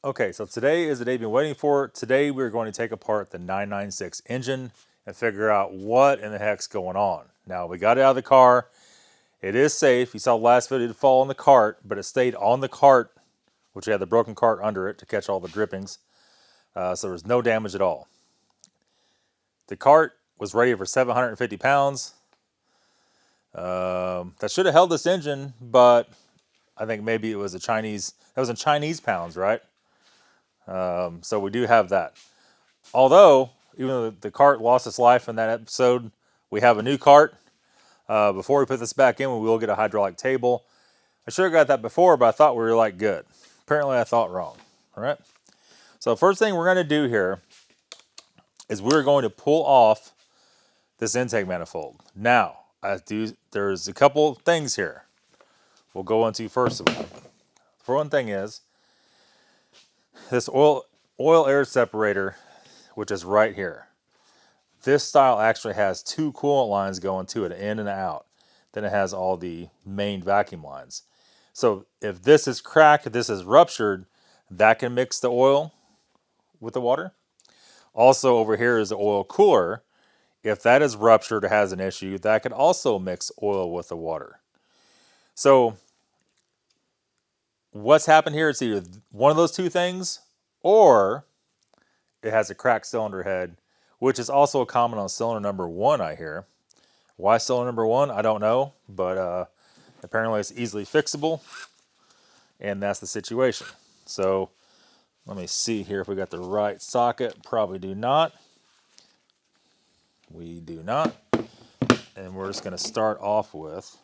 Okay, so today is the day you've been waiting for. Today we're going to take apart the 996 engine and figure out what in the heck's going on. Now, we got it out of the car. It is safe. You saw the last video, it fall on the cart, but it stayed on the cart, which had the broken cart under it to catch all the drippings. So there was no damage at all. The cart was rated for 750 pounds. That should have held this engine, but I think maybe it was that was in Chinese pounds, right? So we do have that. Although, even though the cart lost its life in that episode, we have a new cart. Before we put this back in, we will get a hydraulic table. I should have got that before, but I thought we were like good. Apparently I thought wrong. All right. So first thing we're going to do here is we're going to pull off this intake manifold. Now, there's a couple things here we'll go into first of all. For one thing is, this oil air separator, which is right here. This style actually has two coolant lines going to it, in and out. Then it has all the main vacuum lines. So if this is cracked, if this is ruptured, that can mix the oil with the water. Also over here is the oil cooler. If that is ruptured or has an issue, that can also mix oil with the water. So what's happened here is either one of those two things, or it has a cracked cylinder head, which is also common on cylinder number 1, I hear. Why cylinder number 1, I don't know, but apparently it's easily fixable, and that's the situation. So let me see here if we got the right socket. Probably do not. We do not. And we're just going to start off with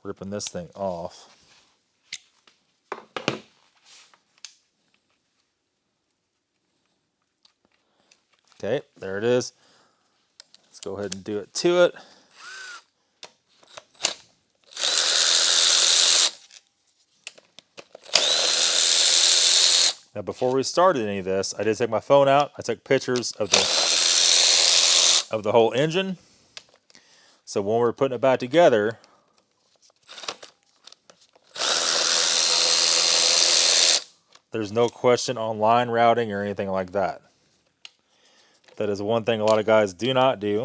ripping this thing off. Okay, there it is. Let's go ahead and do it to it. Now, before we started any of this, I did take my phone out. I took pictures of the whole engine. So when we're putting it back together, there's no question on line routing or anything like that. That is one thing a lot of guys do not do.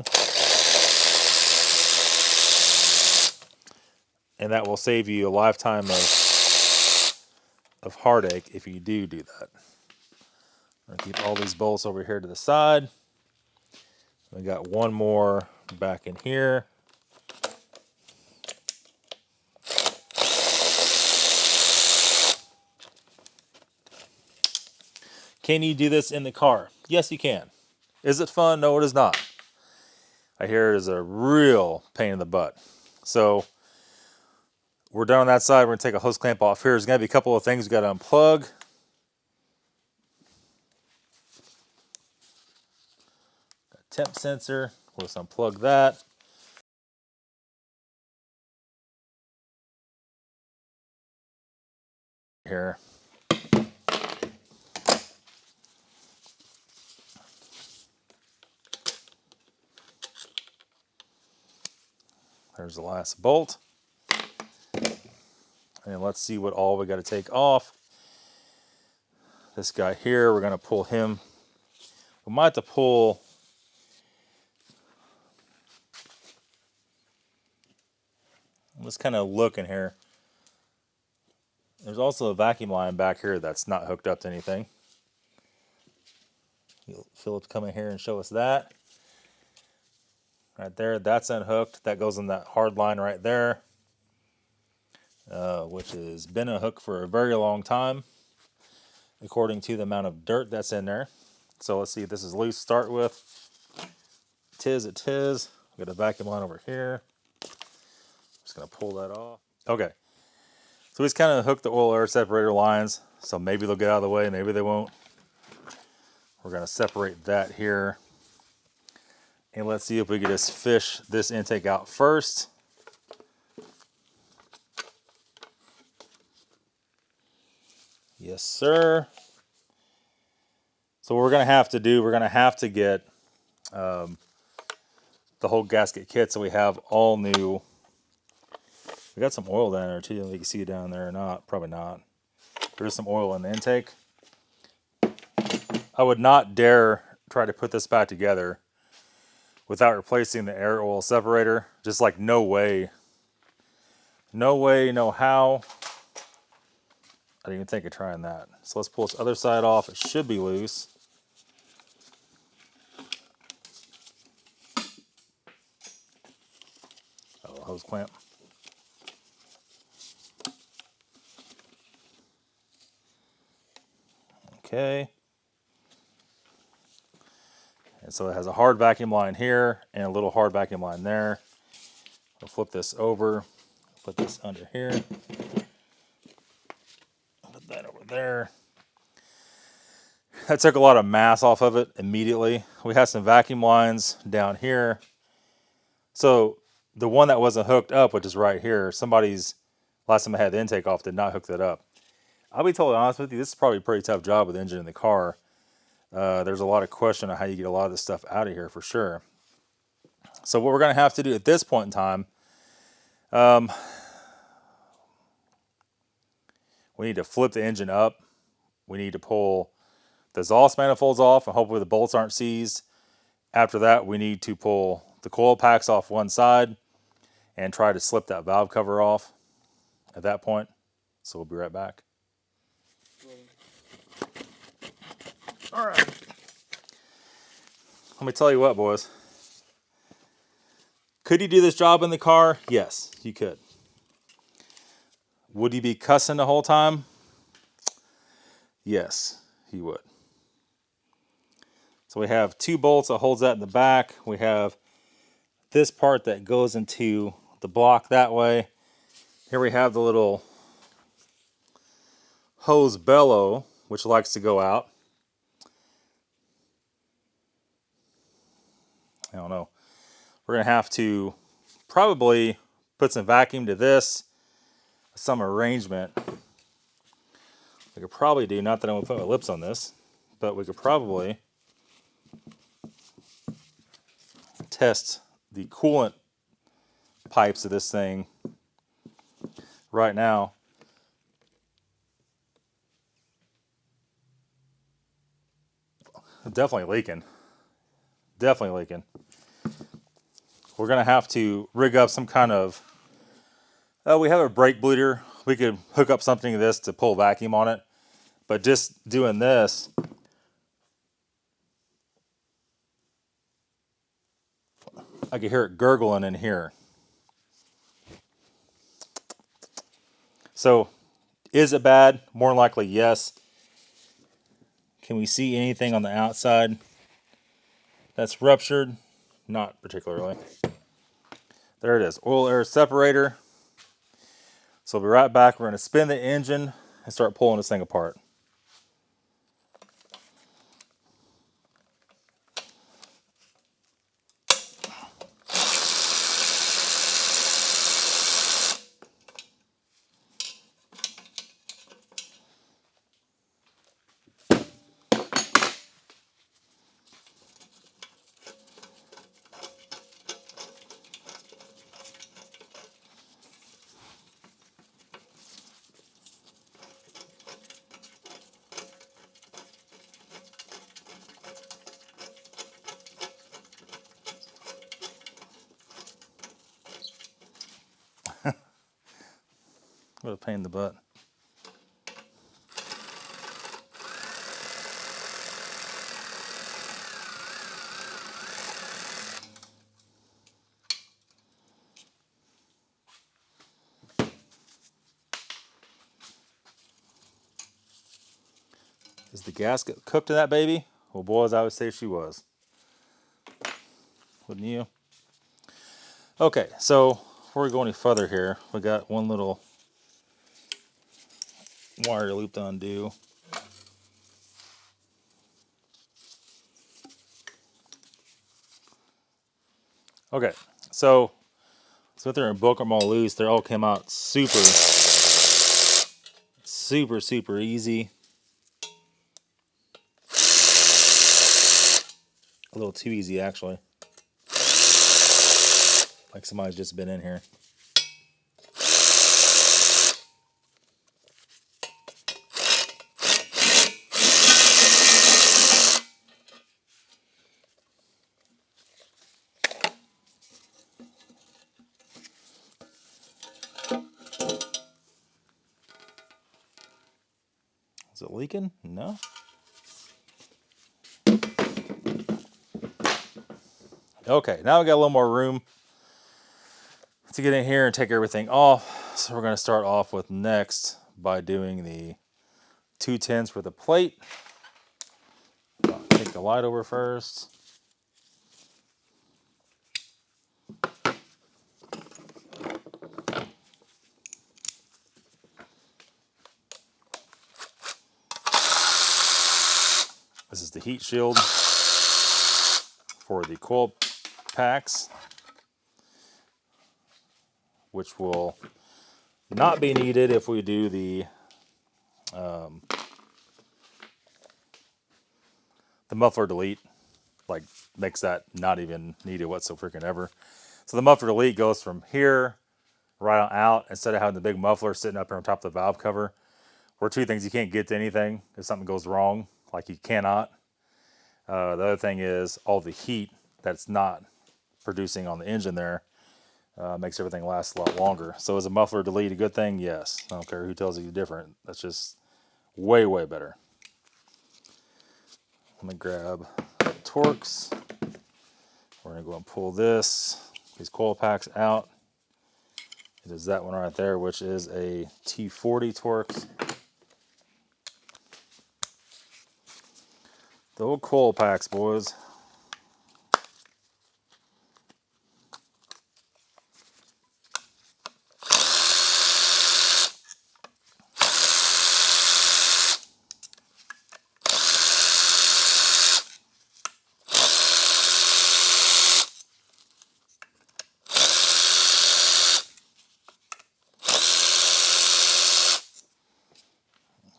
And that will save you a lifetime of heartache if you do that. I'm going to keep all these bolts over here to the side. We got one more back in here. Can you do this in the car? Yes, you can. Is it fun? No, it is not. I hear it is a real pain in the butt. So we're done on that side. We're going to take a hose clamp off here. There's going to be a couple of things we got to unplug. Temp sensor. We'll just unplug that. Here. There's the last bolt. And let's see what all we got to take off. This guy here, we're going to pull him. We might have to pull. I'm just kind of looking here. There's also a vacuum line back here that's not hooked up to anything. Philip come in here and show us that. Right there, that's unhooked. That goes in that hard line right there, which has been unhooked for a very long time, according to the amount of dirt that's in there. So let's see if this is loose to start with. It is. Got a vacuum line over here. Just going to pull that off. Okay. So he's kind of hooked the oil air separator lines. So maybe they'll get out of the way. Maybe they won't. We're going to separate that here. And let's see if we can just fish this intake out first. Yes, sir. So what we're going to have to do, we're going to have to get the whole gasket kit so we have all new. We got some oil down there too. You can see it down there or not. Probably not. There's some oil in the intake. I would not dare try to put this back together without replacing the air oil separator. Just like no way. No way, no how. I didn't even think of trying that. So let's pull this other side off. It should be loose. Oh, hose clamp. Okay. And so it has a hard vacuum line here and a little hard vacuum line there. We'll flip this over. Put this under here. Put that over there. That took a lot of mass off of it immediately. We have some vacuum lines down here. So the one that wasn't hooked up, which is right here, somebody's, last time I had the intake off, did not hook that up. I'll be totally honest with you, this is probably a pretty tough job with the engine in the car. There's a lot of question on how you get a lot of this stuff out of here for sure. So what we're going to have to do at this point in time, we need to flip the engine up. We need to pull the exhaust manifolds off, and hopefully the bolts aren't seized. After that, we need to pull the coil packs off one side and try to slip that valve cover off at that point. So we'll be right back. All right. Let me tell you what, boys. Could you do this job in the car? Yes, you could. Would you be cussing the whole time? Yes, you would. So we have two bolts that holds that in the back. We have this part that goes into the block that way. Here we have the little hose bellow, which likes to go out. I don't know. We're going to have to probably put some vacuum to this, some arrangement. We could probably do, not that I'm going to put my lips on this, but we could probably test the coolant pipes of this thing right now. Definitely leaking. Definitely leaking. We're going to have to rig up some kind of, we have a brake bleeder. We could hook up something to this to pull vacuum on it. But just doing this, I could hear it gurgling in here. So, is it bad? More than likely, yes. Can we see anything on the outside that's ruptured? Not particularly. There it is, oil air separator. So we'll be right back. We're going to spin the engine and start pulling this thing apart. What a pain in the butt. Is the gasket cooked in that baby? Well, boys, I would say she was. Wouldn't you? Okay, so before we go any further here, we got one little wire loop to undo. Okay, so they're in Untitled Mo loose. They all came out super easy. A little too easy, actually. Like somebody's just been in here. Is it leaking? No. Okay, now we got a little more room to get in here and take everything off. So we're going to start off with next by doing the 210s for the plate. I'll take the light over first. This is the heat shield for the coil packs, which will not be needed if we do the muffler delete. Like, makes that not even needed whatsoever. So the muffler delete goes from here right on out, instead of having the big muffler sitting up here on top of the valve cover. Where two things: you can't get to anything if something goes wrong, like you cannot. The other thing is all the heat that's not producing on the engine there makes everything last a lot longer. So is a muffler delete a good thing? Yes. I don't care who tells you different. That's just way, way better. Let me grab Torx. We're going to go and pull these coil packs out. It is that one right there, which is a T40 Torx. The old coil packs, boys.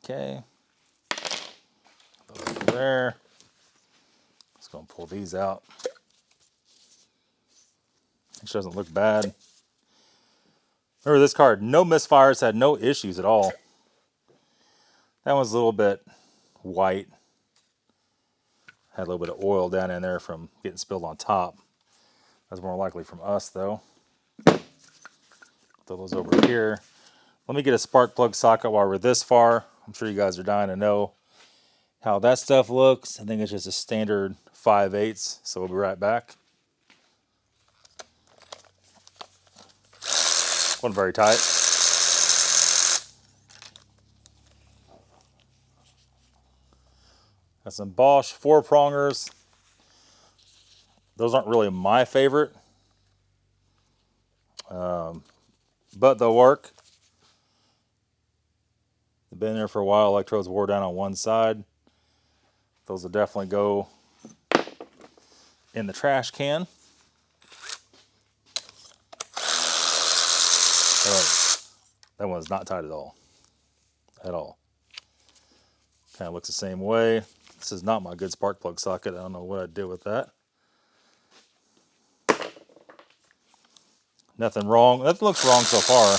Okay. Those over there. Just going to pull these out. It doesn't look bad. Remember, this car, no misfires, had no issues at all. That one's a little bit white. Had a little bit of oil down in there from getting spilled on top. That's more likely from us, though. Throw those over here. Let me get a spark plug socket while we're this far. I'm sure you guys are dying to know how that stuff looks. I think it's just a standard 5/8, so we'll be right back. Wasn't very tight. Got some Bosch 4-prongers. Those aren't really my favorite, but they'll work. They've been there for a while. Electrodes wore down on one side. Those will definitely go in the trash can. That one's not tight at all. At all. Kind of looks the same way. This is not my good spark plug socket. I don't know what I did with that. Nothing wrong. Nothing looks wrong so far,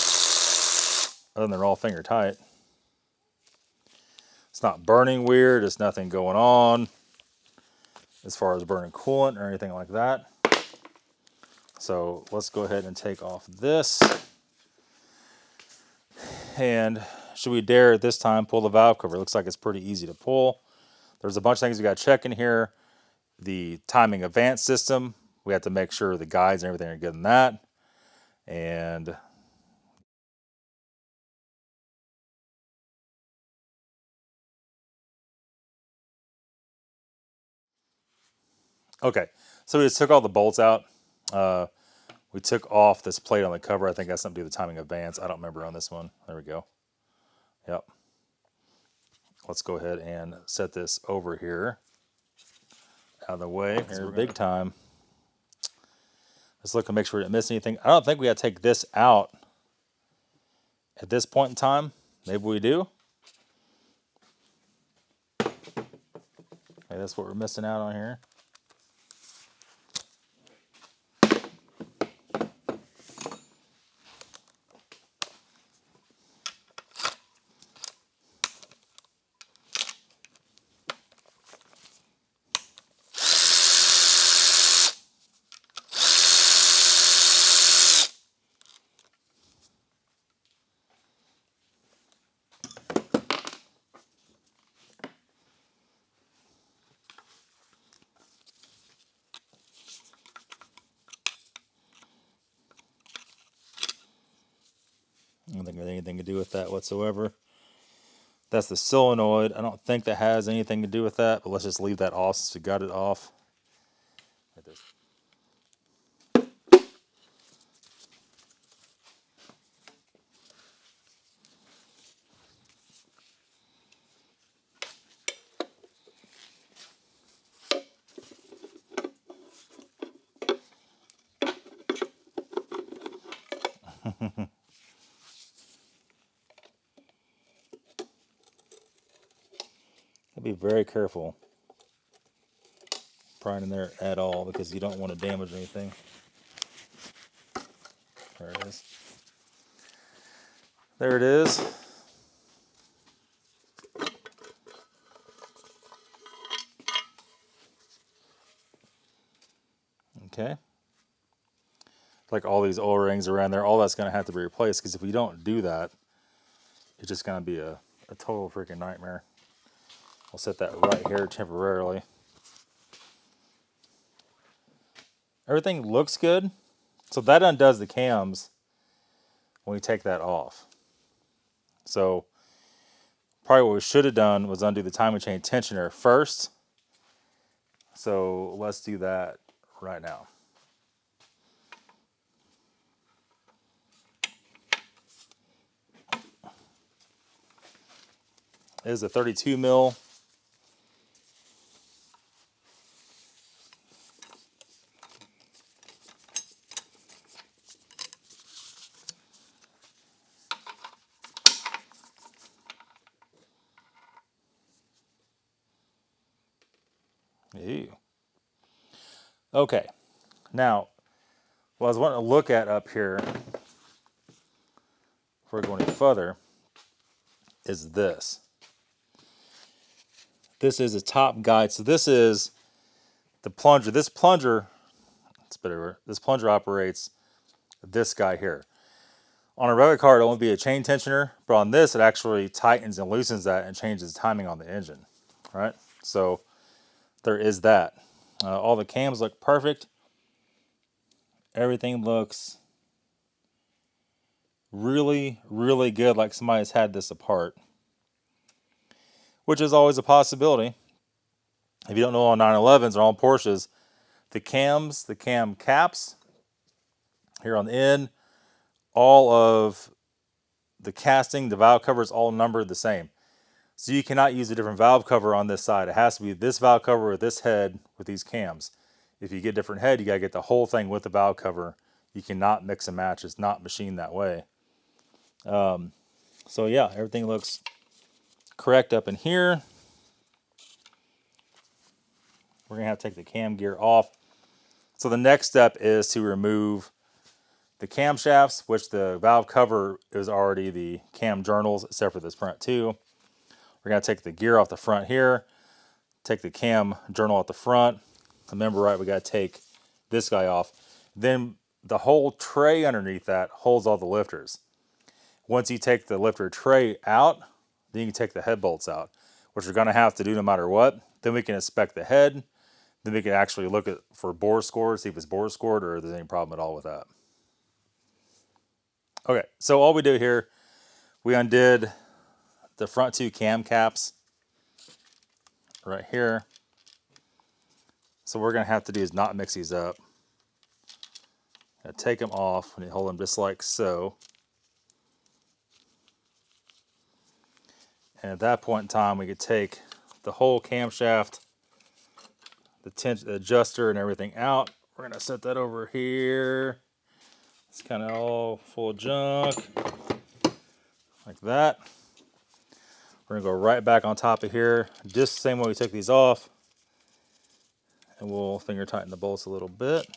other than they're all finger tight. It's not burning weird. There's nothing going on as far as burning coolant or anything like that. So let's go ahead and take off this. And should we dare at this time pull the valve cover? It looks like it's pretty easy to pull. There's a bunch of things we got to check in here. The timing advance system. We have to make sure the guides and everything are good in that. And okay, so we just took all the bolts out. We took off this plate on the cover. I think that's something to do with the timing advance. I don't remember on this one. There we go. Yep. Let's go ahead and set this over here out of the way. Here, big time. Let's look and make sure we didn't miss anything. I don't think we got to take this out at this point in time. Maybe we do. Okay, that's what we're missing out on here. don't think it has anything to do with that whatsoever. That's the solenoid. I don't think that has anything to do with that, but let's just leave that off since we got it off. Like this. Be very careful prying in there at all because you don't want to damage anything. There it is. There it is. Okay. Like all these O-rings around there, all that's going to have to be replaced because if we don't do that, it's just going to be a total freaking nightmare. I'll set that right here temporarily. Everything looks good. So that undoes the cams when we take that off. So probably what we should have done was undo the timing chain tensioner first. So let's do that right now. It is a 32 mil. Ew. Okay, now what I was wanting to look at up here before we go any further is this. This is a top guide. So this is the plunger. This plunger, this plunger operates this guy here. On a regular car, it will only be a chain tensioner, but on this, it actually tightens and loosens that and changes the timing on the engine. All right, so there is that. All the cams look perfect. Everything looks really, really good, like somebody's had this apart, which is always a possibility. If you don't know, on 911s or on Porsches, the cams, the cam caps here on the end, all of the casting, the valve covers, all numbered the same. So you cannot use a different valve cover on this side. It has to be this valve cover with this head with these cams. If you get different head, you got to get the whole thing with the valve cover. You cannot mix and match. It's not machined that way. So yeah, everything looks correct up in here. We're going to have to take the cam gear off. So the next step is to remove the camshafts, which the valve cover is already the cam journals, except for this front too. We're going to take the gear off the front here, take the cam journal out the front. Remember, right, we got to take this guy off. Then the whole tray underneath that holds all the lifters. Once you take the lifter tray out, then you can take the head bolts out, which we're going to have to do no matter what. Then we can inspect the head. Then we can actually look at for bore scores, see if it's bore scored or if there's any problem at all with that. Okay, so all we do here, we undid the front two cam caps right here. So what we're going to have to do is not mix these up. Take them off and you hold them just like so. And at that point in time, we could take the whole camshaft, the adjuster and everything out. We're going to set that over here. It's kind of all full of junk, like that. We're going to go right back on top of here, just the same way we took these off. And we'll finger tighten the bolts a little bit.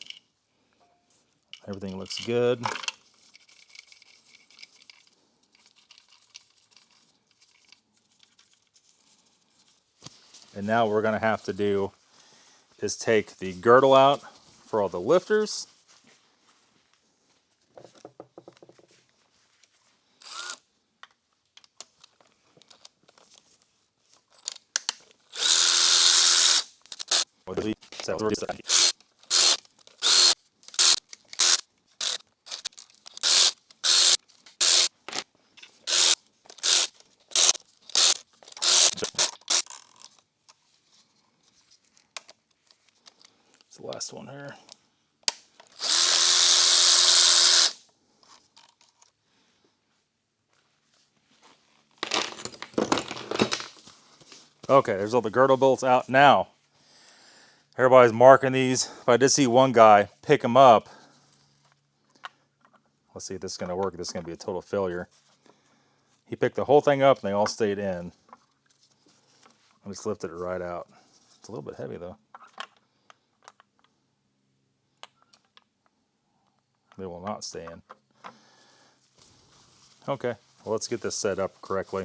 Everything looks good. And now what we're going to have to do is take the girdle out for all the lifters. the last one here. Okay, there's all the girdle bolts out. Now, everybody's marking these. But I did see one guy pick them up. Let's see if this is going to work. This is going to be a total failure. He picked the whole thing up and they all stayed in. I just lifted it right out. It's a little bit heavy though. They will not stay in. Okay, well, let's get this set up correctly.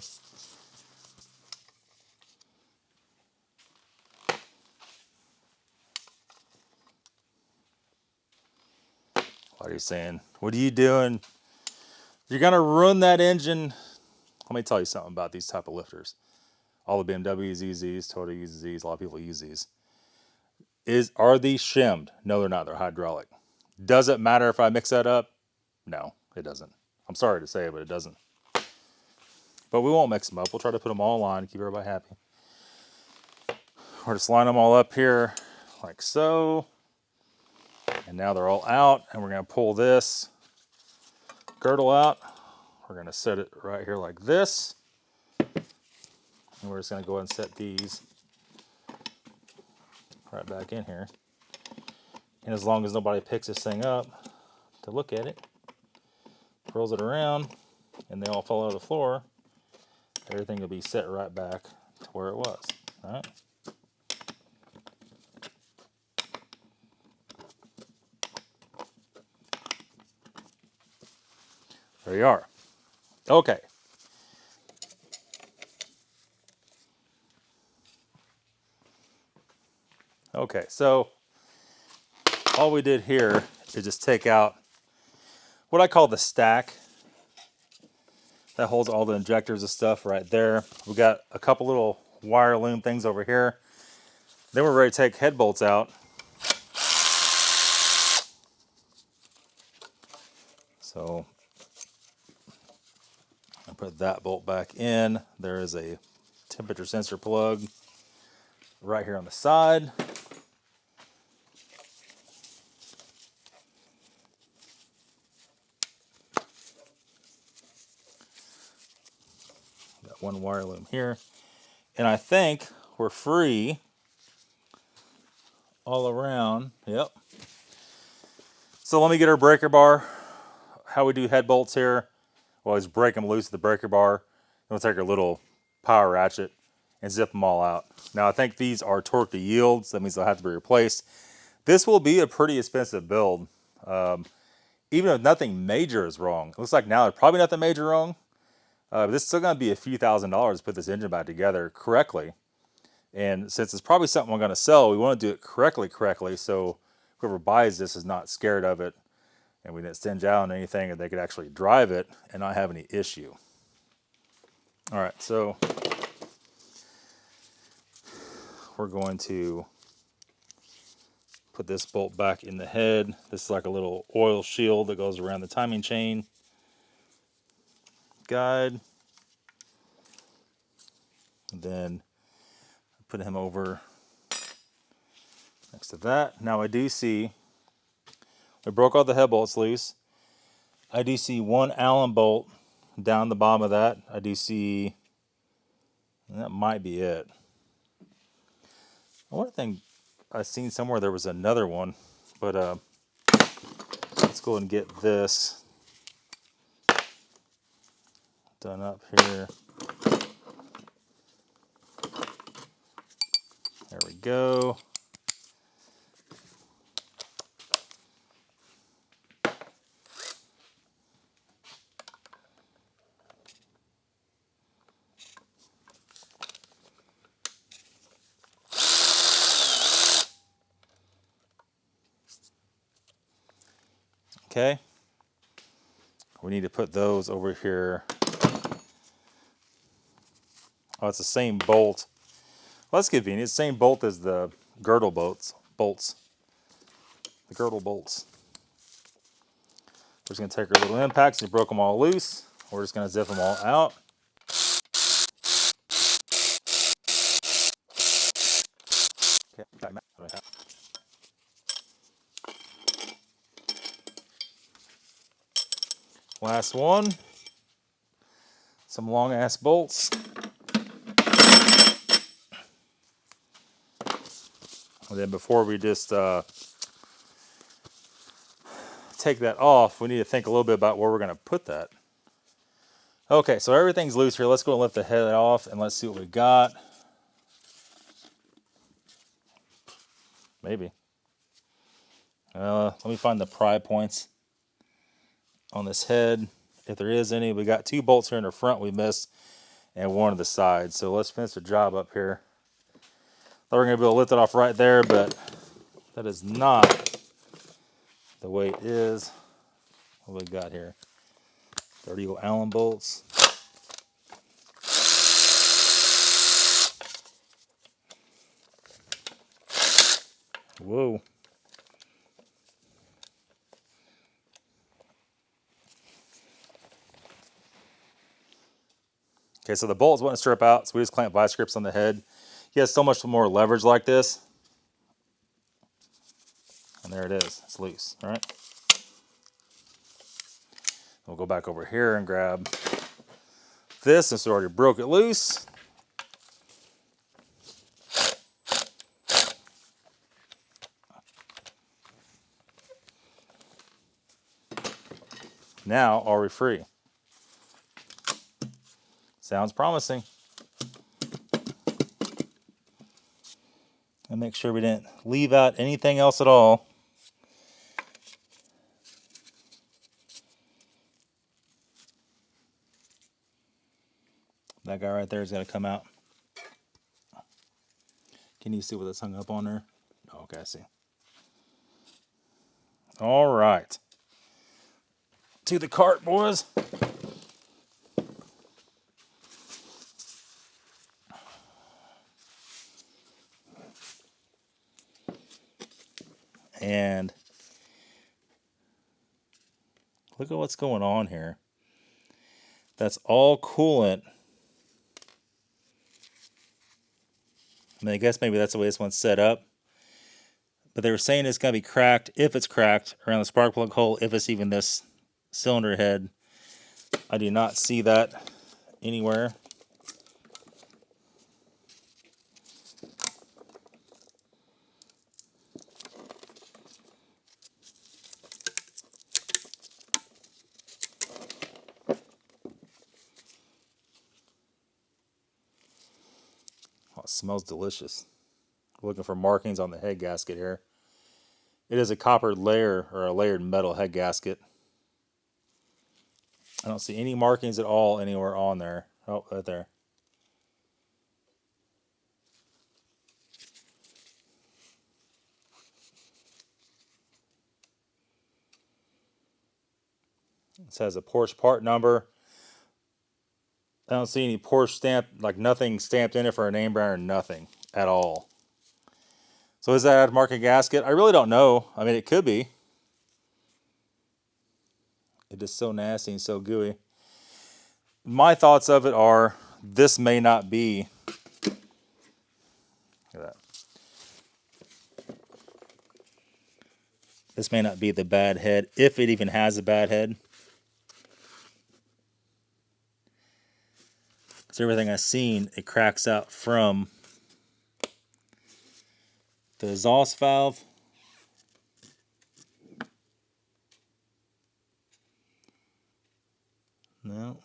What are you saying? What are you doing? You're going to ruin that engine. Let me tell you something about these type of lifters. All the BMWs use these, Toyota uses these, a lot of people use these. Are these shimmed? No, they're not. They're hydraulic. Does it matter if I mix that up? No, it doesn't. I'm sorry to say it, but it doesn't. But we won't mix them up. We'll try to put them all on, keep everybody happy. We're just line them all up here like so. And now they're all out, and we're going to pull this girdle out. We're going to set it right here like this. And we're just going to go ahead and set these right back in here. And as long as nobody picks this thing up to look at it, rolls it around, and they all fall out of the floor, everything will be set right back to where it was. All right? There you are. Okay. Okay, so all we did here is just take out what I call the stack that holds all the injectors and stuff right there. We got a couple little wire loom things over here. Then we're ready to take head bolts out. So I put that bolt back in. There is a temperature sensor plug right here on the side. Got one wire loom here. And I think we're free all around. Yep. So let me get our breaker bar. How we do head bolts here, well, is break them loose at the breaker bar. Then we'll take our little power ratchet and zip them all out. Now I think these are torque to yield, so that means they'll have to be replaced. This will be a pretty expensive build. Even if nothing major is wrong. It looks like now there's probably nothing major wrong. But this is still going to be a few $1,000s to put this engine back together correctly. And since it's probably something we're going to sell, we want to do it correctly, so whoever buys this is not scared of it, and we didn't stinge out on anything, and they could actually drive it and not have any issue. All right, so we're going to put this bolt back in the head. This is like a little oil shield that goes around the timing chain guide. And then put him over next to that. Now I do see, we broke all the head bolts loose. I do see one Allen bolt down the bottom of that. I do see, that might be it. One thing I've seen somewhere there was another one, but let's go and get this done up here. There we go. Okay. We need to put those over here. Oh, it's the same bolt. Well, that's convenient. It's the same bolt as the girdle bolts. The girdle bolts. We're just going to take our little impacts. We broke them all loose. We're just going to zip them all out. Okay. Last one. Some long ass bolts. And then before we just take that off, we need to think a little bit about where we're going to put that. Okay, so everything's loose here. Let's go and lift the head off and let's see what we got. Maybe. Let me find the pry points on this head. If there is any, we got 2 bolts here in the front we missed and 1 on the side. So let's finish the job up here. Thought we were going to be able to lift it off right there, but that is not the way it is. What we got here? 30 old Allen bolts. Whoa. Okay, so the bolts wouldn't strip out, so we just clamp vice grips on the head. He has so much more leverage like this. And there it is. It's loose, all right? We'll go back over here and grab this since we already broke it loose. Now, are we free? Sounds promising. And make sure we didn't leave out anything else at all. That guy right there is going to come out. Can you see what that's hung up on there? Oh, okay, I see. All right. To the cart, boys. And look at what's going on here. That's all coolant. I mean, I guess maybe that's the way this one's set up. But they were saying it's going to be cracked, if it's cracked, around the spark plug hole, if it's even this cylinder head. I do not see that anywhere. Oh, it smells delicious. Looking for markings on the head gasket here. It is a copper layer or a layered metal head gasket. I don't see any markings at all anywhere on there. Oh, right there. This has a Porsche part number. I don't see any Porsche stamp, like nothing stamped in it for a name brand, nothing at all. So is that a market gasket? I really don't know. I mean, it could be. It is so nasty and so gooey. My thoughts of it are, this may not be. Look at that. This may not be the bad head, if it even has a bad head. Because everything I've seen, it cracks out from the exhaust valve. No.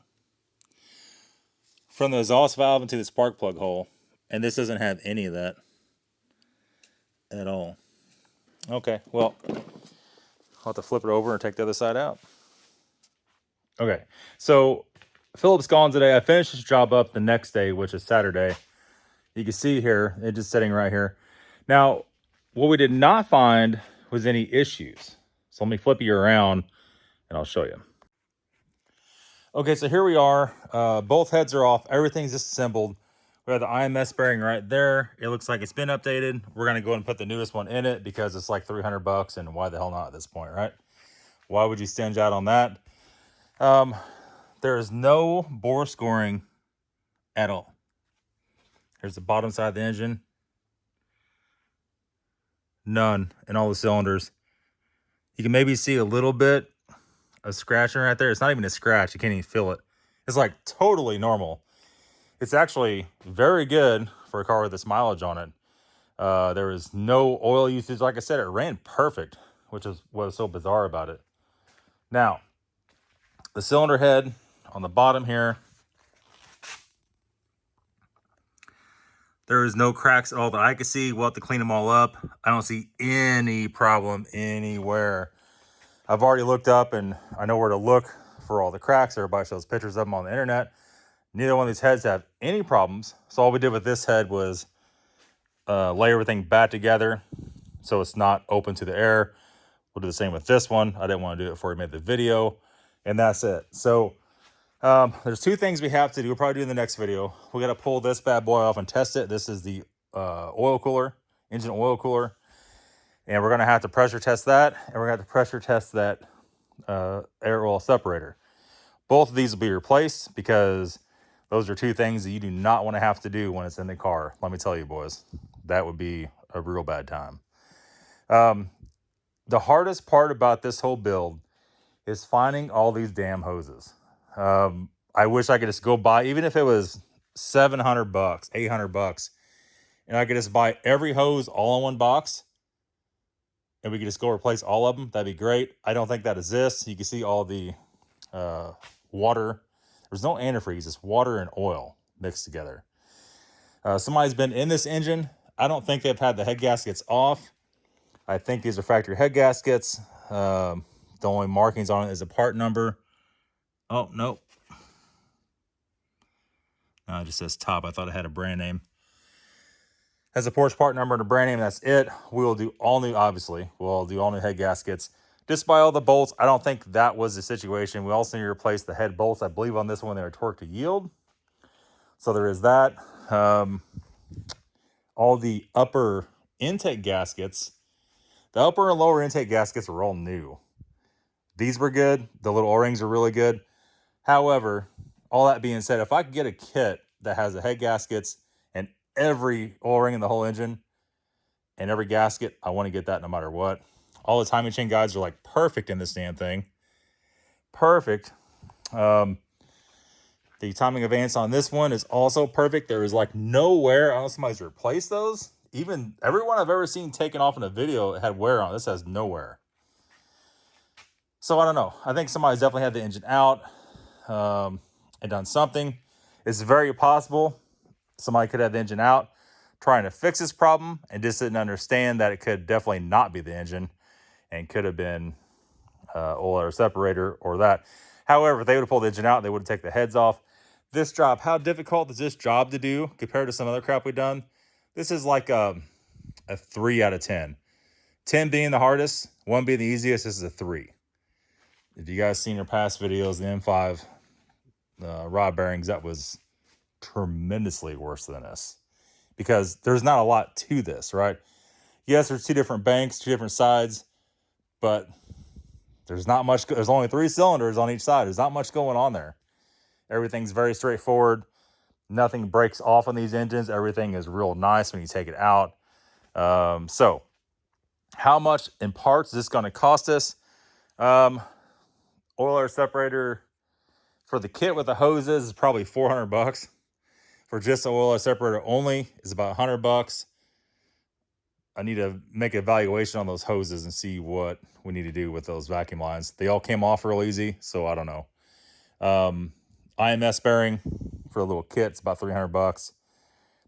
From the exhaust valve into the spark plug hole. And this doesn't have any of that at all. Okay, well, I'll have to flip it over and take the other side out. Okay, so Philip's gone today. I finished this job up the next day, which is Saturday. You can see here, it's just sitting right here. Now, what we did not find was any issues. So let me flip you around and I'll show you. Okay, so here we are. Both heads are off. Everything's disassembled. We have the Ims bearing right there. It looks like it's been updated. We're going to go and put the newest one in it because it's like $300, and why the hell not at this point, right? Why would you stinge out on that? There is no bore scoring at all. Here's the bottom side of the engine. None in all the cylinders. You can maybe see a little bit a scratching right there. It's not even a scratch. You can't even feel it. It's like totally normal. It's actually very good for a car with this mileage on it. There was no oil usage. Like I said, it ran perfect, which is what was so bizarre about it. Now, the cylinder head on the bottom here, there is no cracks at all that I can see. We'll have to clean them all up. I don't see any problem anywhere. I've already looked up and I know where to look for all the cracks. Everybody shows pictures of them on the internet. Neither one of these heads have any problems. So all we did with this head was lay everything back together so it's not open to the air. We'll do the same with this one. I didn't want to do it before we made the video. And that's it. So there's two things we have to do. We'll probably do in the next video. We got to pull this bad boy off and test it. This is the oil cooler, engine oil cooler. And we're going to have to pressure test that. And we're going to have to pressure test that air oil separator. Both of these will be replaced because those are two things that you do not want to have to do when it's in the car. Let me tell you, boys, that would be a real bad time. The hardest part about this whole build is finding all these damn hoses. I wish I could just go buy, even if it was $700, $800, and I could just buy every hose all in one box and we could just go replace all of them. That'd be great. I don't think that exists. You can see all the water. There's no antifreeze, it's water and oil mixed together. Somebody's been in this engine. I don't think they've had the head gaskets off. I think these are factory head gaskets. The only markings on it is a part number. Oh, nope. No, it just says top. I thought it had a brand name. Has a Porsche part number and a brand name. That's it. We will do all new, obviously. We'll do all new head gaskets. Just buy all the bolts. I don't think that was the situation. We also need to replace the head bolts. I believe on this one they were torque to yield. So there is that. All the upper intake gaskets, the upper and lower intake gaskets were all new. These were good. The little O-rings are really good. However, all that being said, if I could get a kit that has the head gaskets and every O-ring in the whole engine and every gasket, I want to get that no matter what. All the timing chain guides are like perfect in this damn thing. Perfect. The timing advance on this one is also perfect. There is like no wear. I don't know if somebody's replaced those. Even everyone I've ever seen taken off in a video had wear on. This has no wear. So I don't know. I think somebody's definitely had the engine out and done something. It's very possible somebody could have the engine out trying to fix this problem and just didn't understand that it could definitely not be the engine and could have been oil air separator or that. However, if they would have pulled the engine out, they would have taken the heads off. This job, how difficult is this job to do compared to some other crap we've done? This is like a 3 out of 10. 10 being the hardest, 1 being the easiest. This is a 3. If you guys seen your past videos, the M5 rod bearings, that was tremendously worse than this. Because there's not a lot to this, right? Yes, there's 2 different banks, 2 different sides, but there's not much. There's only 3 cylinders on each side. There's not much going on there. Everything's very straightforward. Nothing breaks off on these engines. Everything is real nice when you take it out. So how much in parts is this going to cost us? Oil air separator for the kit with the hoses is probably $400. For just the oil air separator only is about $100. I need to make an evaluation on those hoses and see what we need to do with those vacuum lines. They all came off real easy, so I don't know. Ims Bearing for a little kit, it's about $300.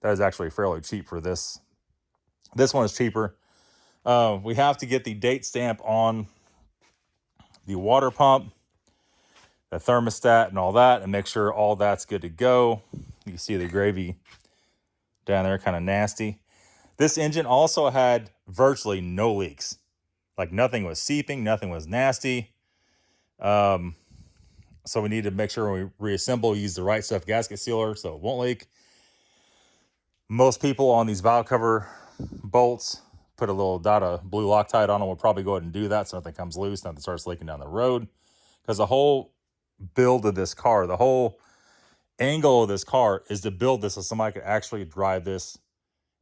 That is actually fairly cheap for this. This one is cheaper. We have to get the date stamp on the water pump, the thermostat, and all that, and make sure all that's good to go. You can see the gravy down there, kind of nasty. This engine also had virtually no leaks. Like nothing was seeping, nothing was nasty. So we need to make sure when we reassemble, use the right stuff gasket sealer so it won't leak. Most people on these valve cover bolts put a little dot of blue Loctite on them. We'll probably go ahead and do that so nothing comes loose, nothing starts leaking down the road. Because the whole build of this car, the whole angle of this car is to build this so somebody could actually drive this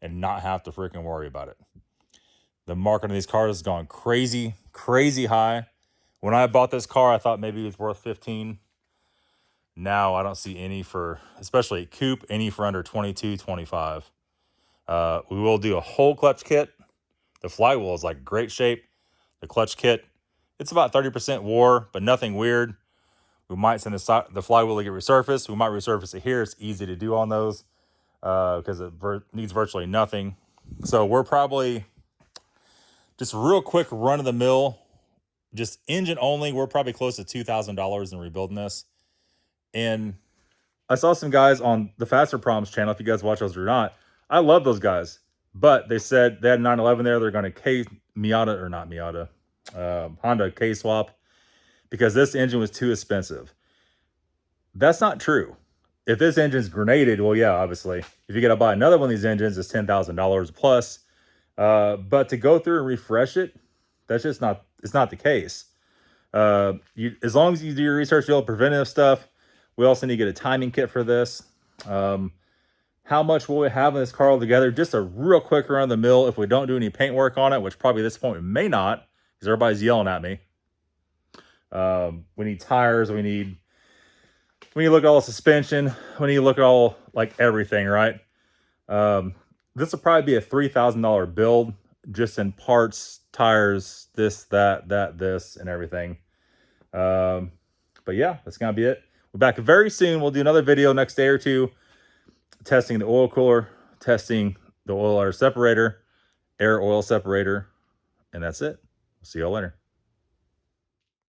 and not have to freaking worry about it. The market on these cars has gone crazy, crazy high. When I bought this car, I thought maybe it was worth 15. Now I don't see any for, especially coupe, any for under 22, 25. We will do a whole clutch kit. The flywheel is like great shape. The clutch kit, it's about 30% wore, but nothing weird. We might send the flywheel to get resurfaced. We might resurface it here. It's easy to do on those because it needs virtually nothing. So we're probably just real quick run of the mill, just engine only. We're probably close to $2,000 in rebuilding this. And I saw some guys on the Faster Problems channel, if you guys watch those or not. I love those guys, but they said they had 911 there. They're going to Honda K-swap because this engine was too expensive. That's not true. If this engine's grenaded, well, yeah, obviously. If you got to buy another one of these engines, it's $10,000 plus. But to go through and refresh it, that's just not, it's not the case. As long as you do your research, you'll preventive stuff. We also need to get a timing kit for this. How much will we have in this car altogether? Just a real quick around the mill if we don't do any paint work on it, which probably at this point we may not, because everybody's yelling at me. We need tires. We need to look at all the suspension. We need to look at all, like, everything, right? This will probably be a $3,000 build, just in parts, tires, this, that, this, and everything. But yeah, that's gonna be it. We're back very soon. We'll do another video next day or two, testing the oil cooler, testing the oil air separator, air oil separator, and that's it. See y'all later.